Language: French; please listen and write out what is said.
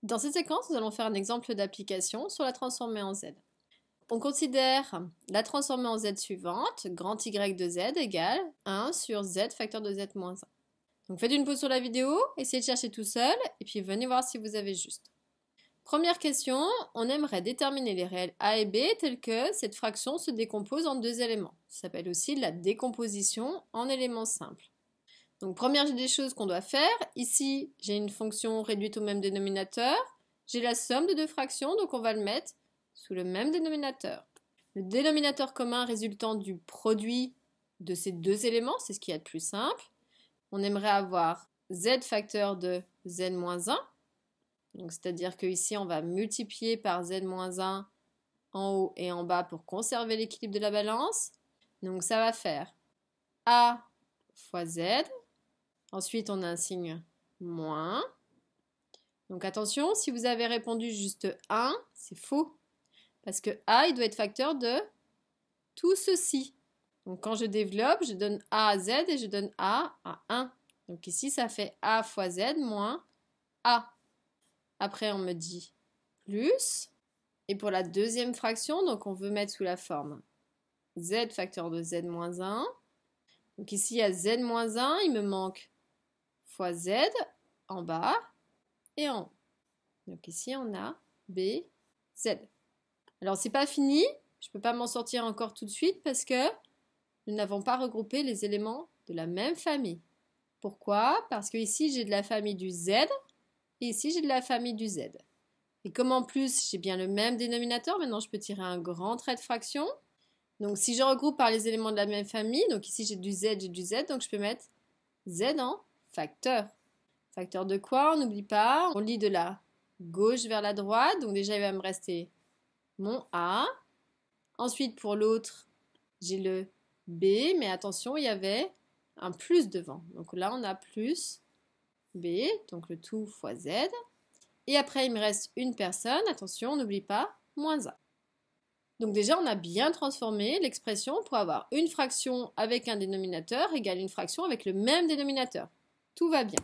Dans cette séquence, nous allons faire un exemple d'application sur la transformée en z. On considère la transformée en z suivante, grand Y de z égale 1 sur z facteur de z moins 1. Donc faites une pause sur la vidéo, essayez de chercher tout seul, et puis venez voir si vous avez juste. Première question, on aimerait déterminer les réels a et b tels que cette fraction se décompose en deux éléments. Ça s'appelle aussi la décomposition en éléments simples. Donc première des choses qu'on doit faire, ici j'ai une fonction réduite au même dénominateur, j'ai la somme de deux fractions, donc on va le mettre sous le même dénominateur. Le dénominateur commun résultant du produit de ces deux éléments, c'est ce qu'il y a de plus simple. On aimerait avoir z facteur de z moins 1, donc c'est-à-dire qu'ici on va multiplier par z moins 1 en haut et en bas pour conserver l'équilibre de la balance. Donc ça va faire a fois z. Ensuite, on a un signe moins. Donc attention, si vous avez répondu juste 1, c'est faux. Parce que a, il doit être facteur de tout ceci. Donc quand je développe, je donne a à z et je donne a à 1. Donc ici, ça fait a fois z moins a. Après, on me dit plus. Et pour la deuxième fraction, donc on veut mettre sous la forme z facteur de z moins 1. Donc ici, il y a z moins 1, il me manque fois z en bas et en haut. Donc ici, on a b, z. Alors, c'est pas fini. Je ne peux pas m'en sortir encore tout de suite parce que nous n'avons pas regroupé les éléments de la même famille. Pourquoi? Parce que ici, j'ai de la famille du z et ici, j'ai de la famille du z. Et comme en plus, j'ai bien le même dénominateur, maintenant, je peux tirer un grand trait de fraction. Donc, si je regroupe par les éléments de la même famille, donc ici, j'ai du z, donc je peux mettre z en facteur. Facteur de quoi? On n'oublie pas. On lit de la gauche vers la droite. Donc déjà, il va me rester mon A. Ensuite, pour l'autre, j'ai le B. Mais attention, il y avait un plus devant. Donc là, on a plus B. Donc le tout fois Z. Et après, il me reste une personne. Attention, on n'oublie pas, moins A. Donc déjà, on a bien transformé l'expression pour avoir une fraction avec un dénominateur égale une fraction avec le même dénominateur. Tout va bien.